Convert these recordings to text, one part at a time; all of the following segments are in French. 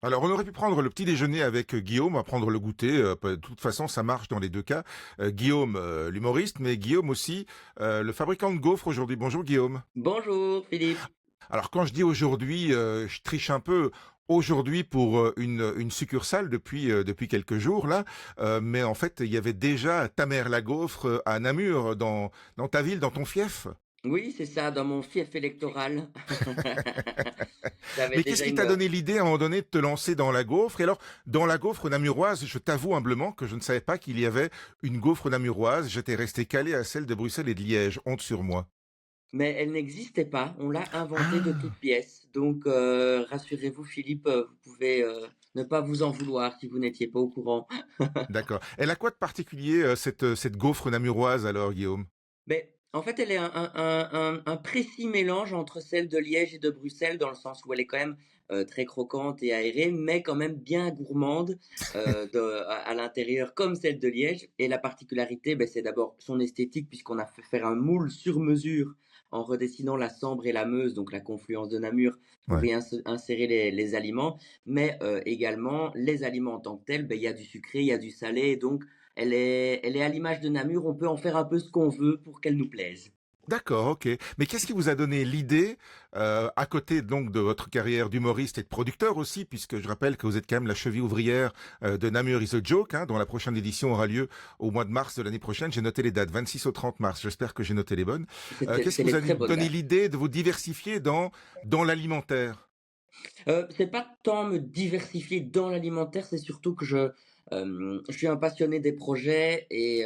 Alors, on aurait pu prendre le petit déjeuner avec Guillaume, on va prendre le goûter. De toute façon, ça marche dans les deux cas. Guillaume, l'humoriste, mais Guillaume aussi, le fabricant de gaufres aujourd'hui. Bonjour Guillaume. Bonjour Philippe. Alors, quand je dis aujourd'hui, je triche un peu. Aujourd'hui pour une succursale depuis quelques jours là, mais en fait il y avait déjà ta mère la gaufre à Namur dans ta ville, dans ton fief. Oui, c'est ça, dans mon fief électoral. J'avais Mais qu'est-ce déjà qui t'a une. donné l'idée à un moment donné de te lancer dans la gaufre? Et alors, dans la gaufre namuroise, je t'avoue humblement que je ne savais pas qu'il y avait une gaufre namuroise. J'étais resté calé à celle de Bruxelles et de Liège. Honte sur moi. Mais elle n'existait pas, on l'a inventée de toutes Ah, pièces. Donc rassurez-vous Philippe, vous pouvez ne pas vous en vouloir si vous n'étiez pas au courant. d'accord. Elle a quoi de particulier, cette gaufre namuroise alors, Guillaume? Mais en fait, elle est un précis mélange entre celle de Liège et de Bruxelles, dans le sens où elle est quand même très croquante et aérée, mais quand même bien gourmande à l'intérieur, comme celle de Liège. Et la particularité, ben, c'est d'abord son esthétique, puisqu'on a fait faire un moule sur mesure en redessinant la Sambre et la Meuse, donc la confluence de Namur, pour Ouais. y insérer les aliments. Mais également, les aliments en tant que tels, ben, il y a du sucré, il y a du salé, donc elle est à l'image de Namur, on peut en faire un peu ce qu'on veut pour qu'elle nous plaise. D'accord, OK. Mais qu'est-ce qui vous a donné l'idée, à côté donc de votre carrière d'humoriste et de producteur aussi, puisque je rappelle que vous êtes quand même la cheville ouvrière, de Namur is a Joke, hein, dont la prochaine édition aura lieu au mois de mars de l'année prochaine. J'ai noté les dates, 26 au 30 mars. J'espère que j'ai noté les bonnes. Qu'est-ce qui C'est vous les a très bonnes donné dates. l'idée de vous diversifier dans l'alimentaire? C'est pas tant me diversifier dans l'alimentaire, c'est surtout que je suis un passionné des projets et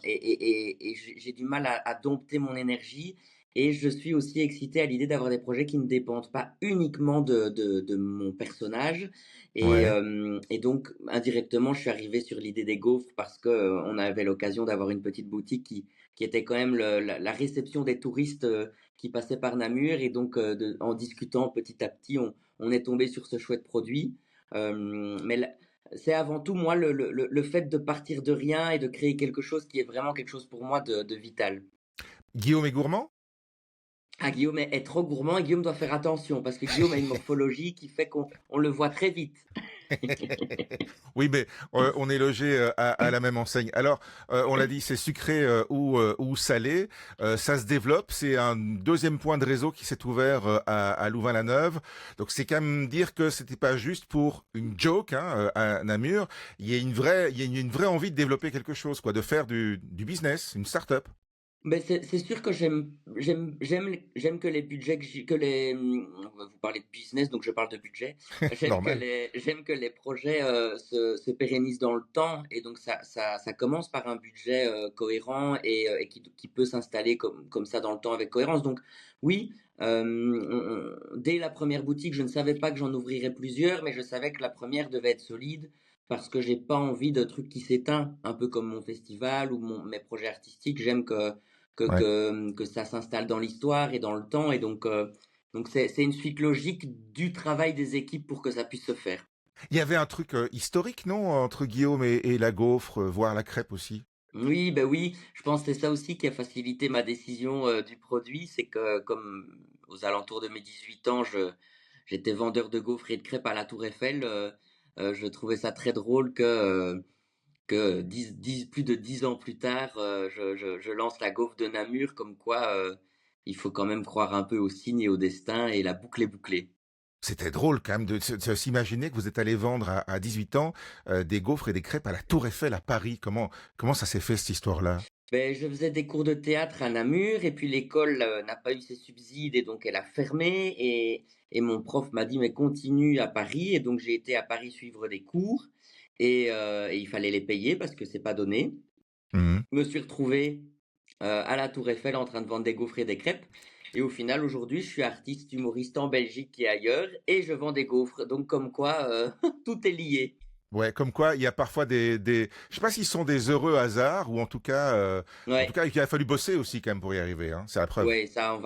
j'ai du mal à dompter mon énergie et je suis aussi excité à l'idée d'avoir des projets qui ne dépendent pas uniquement de mon personnage Ouais. et donc indirectement, je suis arrivé sur l'idée des gaufres parce que, on avait l'occasion d'avoir une petite boutique qui était quand même le la réception des touristes, qui passaient par Namur et donc en discutant petit à petit, on est tombé sur ce chouette produit. Mais c'est avant tout moi le fait de partir de rien et de créer quelque chose qui est vraiment quelque chose pour moi de vital. Guillaume est gourmand? Ah, Guillaume est trop gourmand et Guillaume doit faire attention parce que Guillaume a une morphologie qui fait qu'on le voit très vite. Oui, mais on est logé à la même enseigne. Alors, on l'a dit, c'est sucré ou salé. Ça se développe. C'est un deuxième point de réseau qui s'est ouvert à Louvain-la-Neuve. Donc, c'est quand même dire que c'était pas juste pour une joke hein, à Namur. Il y a une vraie envie de développer quelque chose, quoi, de faire du business, une start-up. Ben c'est sûr que j'aime que les budgets que les, vous parlez de business, donc je parle de budget. Normal. J'aime que les projets, se pérennisent dans le temps et donc ça commence par un budget, cohérent et qui peut s'installer comme ça dans le temps avec cohérence. Donc oui, dès la première boutique, je ne savais pas que j'en ouvrirais plusieurs, mais je savais que la première devait être solide parce que j'ai pas envie de trucs qui s'éteint, un peu comme mon festival ou mes projets artistiques. J'aime Ouais. que ça s'installe dans l'histoire et dans le temps. Et donc c'est une suite logique du travail des équipes pour que ça puisse se faire. Il y avait un truc historique, non, entre Guillaume et la gaufre, voire la crêpe aussi. Oui, ben oui, je pense que c'est ça aussi qui a facilité ma décision du produit. C'est que comme aux alentours de mes 18 ans, j'étais vendeur de gaufres et de crêpes à la Tour Eiffel, je trouvais ça très drôle que plus de 10 ans plus tard, je lance la gaufre de Namur, comme quoi il faut quand même croire un peu au signe et au destin, et la boucle est bouclée. C'était drôle quand même de s'imaginer que vous êtes allé vendre à 18 ans des gaufres et des crêpes à la Tour Eiffel à Paris. Comment ça s'est fait cette histoire-là? Ben, je faisais des cours de théâtre à Namur, et puis l'école n'a pas eu ses subsides, et donc elle a fermé, et mon prof m'a dit, mais continue à Paris, et donc j'ai été à Paris suivre des cours, et il fallait les payer parce que c'est pas donné. Mhm. Je me suis retrouvé à la Tour Eiffel en train de vendre des gaufres et des crêpes. Et au final, aujourd'hui, je suis artiste humoriste en Belgique et ailleurs et je vends des gaufres. Donc, comme quoi, tout est lié. Ouais, comme quoi il y a parfois je sais pas s'ils sont des heureux hasards ou en tout Ouais, cas il a fallu bosser aussi quand même pour y arriver. Hein. C'est la preuve. ouais, ça,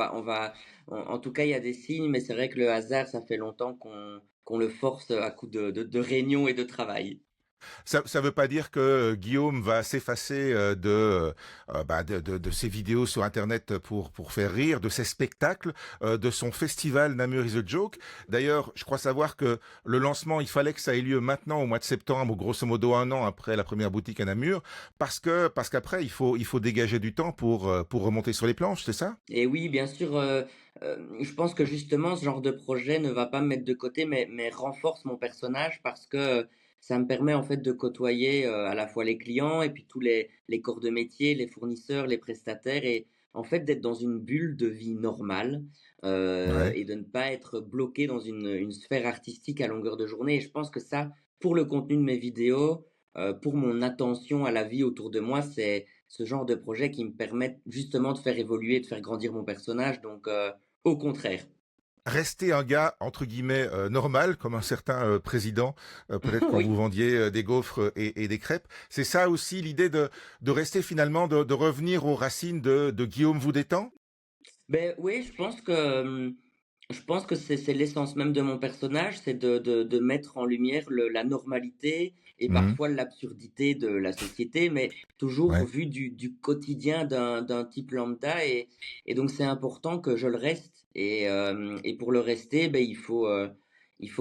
en tout cas, il y a des signes, mais c'est vrai que le hasard, ça fait longtemps qu'on le force à coup de réunion et de travail. Ça veut pas dire que Guillaume va s'effacer de ses vidéos sur Internet pour faire rire, de ses spectacles, de son festival Namur is a Joke. D'ailleurs, je crois savoir que le lancement, il fallait que ça ait lieu maintenant au mois de septembre, ou grosso modo un an après la première boutique à Namur, parce qu'après il faut dégager du temps pour remonter sur les planches, c'est ça? Et oui, bien sûr, je pense que justement ce genre de projet ne va pas me mettre de côté, mais renforce mon personnage parce que ça me permet en fait de côtoyer, à la fois les clients et puis tous les corps de métier, les fournisseurs, les prestataires et en fait d'être dans une bulle de vie normale, Ouais. et de ne pas être bloqué dans une sphère artistique à longueur de journée et je pense que ça, pour le contenu de mes vidéos, pour mon attention à la vie autour de moi, c'est ce genre de projet qui me permettent justement de faire évoluer, de faire grandir mon personnage, donc au contraire. Rester un gars entre guillemets normal comme un certain président peut-être quand vous Oui. vendiez des gaufres et des crêpes, c'est ça aussi l'idée de rester finalement de revenir aux racines de Guillaume Voudétan. Ben oui, je pense que c'est l'essence même de mon personnage, c'est de mettre en lumière la normalité et Mhm. parfois l'absurdité de la société, mais toujours Ouais. vu du quotidien d'un type lambda et donc c'est important que je le reste et pour le rester, ben il faut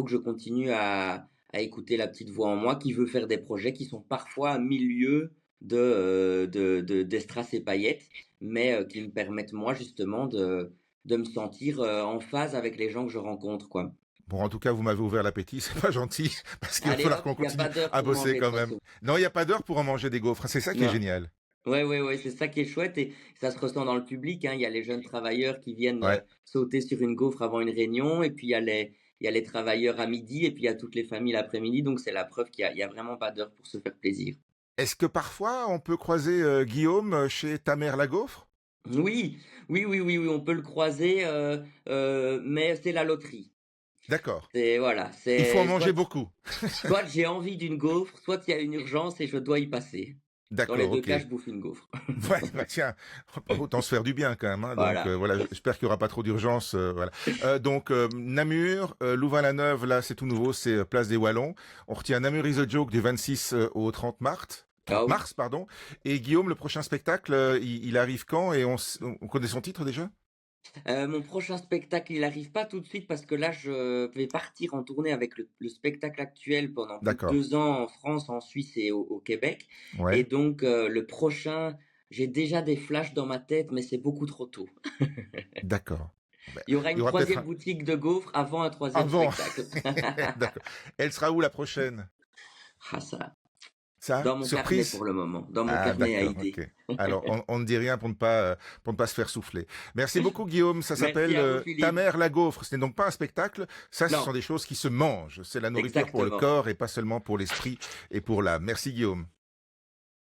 que je continue à écouter la petite voix en moi qui veut faire des projets qui sont parfois à milieu d'Estras et paillettes mais qui me permettent moi justement de me sentir, en phase avec les gens que je rencontre, quoi. Bon, en tout cas, vous m'avez ouvert l'appétit, c'est pas gentil, parce qu'il va Allez falloir hop, qu'on il y a continue pas d'heure à pour bosser manger de quand toute même. façon. Non, il n'y a pas d'heure pour en manger des gaufres, c'est ça qui est Non. génial. Ouais, ouais, ouais, c'est ça qui est chouette et ça se ressent dans le public, hein. Il y a les jeunes travailleurs qui viennent, Ouais. sauter sur une gaufre avant une réunion et puis il y a les travailleurs à midi et puis il y a toutes les familles l'après-midi, donc c'est la preuve qu'il y a vraiment pas d'heure pour se faire plaisir. Est-ce que parfois on peut croiser Guillaume chez ta mère la gaufre? Oui, oui, on peut le croiser, mais c'est la loterie. D'accord. C'est voilà, Il faut en c'est manger beaucoup. soit j'ai envie d'une gaufre, soit il y a une urgence et je dois y passer. Dans les D'accord, 2 ok. cas, je bouffe une gaufre. Ouais, bah tiens, autant se faire du bien quand même, hein. Donc Voilà. voilà, j'espère qu'il y aura pas trop d'urgence. Voilà. Donc Namur, Louvain-la-Neuve, là c'est tout nouveau, c'est Place des Wallons. On retient Namur is a Joke du 26 au 30 mars. Ah 30 oui. mars, pardon. Et Guillaume, le prochain spectacle, il arrive quand et on connaît son titre déjà? Mon prochain spectacle, il arrive pas tout de suite parce que là, je vais partir en tournée avec le spectacle actuel pendant plus de D'accord. 2 ans en France, en Suisse et au Québec et Ouais, donc le prochain, j'ai déjà des flashs dans ma tête, mais c'est beaucoup trop tôt. d'accord. Ben, Il y aura il y une aura peut-être troisième un... boutique de gaufres avant un troisième Avant. spectacle. D'accord. Elle sera où la prochaine? Ah ça, Ça? dans mon carnet Surprise? pour le moment, dans mon Ah carnet à d'accord, idées. ok. Alors on ne dit rien pour ne pas se faire souffler. Merci beaucoup Guillaume. Ça Merci s'appelle à vous Ta Philippe. mère la gaufre. Ce n'est donc pas un spectacle. Ça, ce Non, sont des choses qui se mangent. C'est la nourriture pour le exactement. corps et pas seulement pour l'esprit et pour l'âme. Merci Guillaume.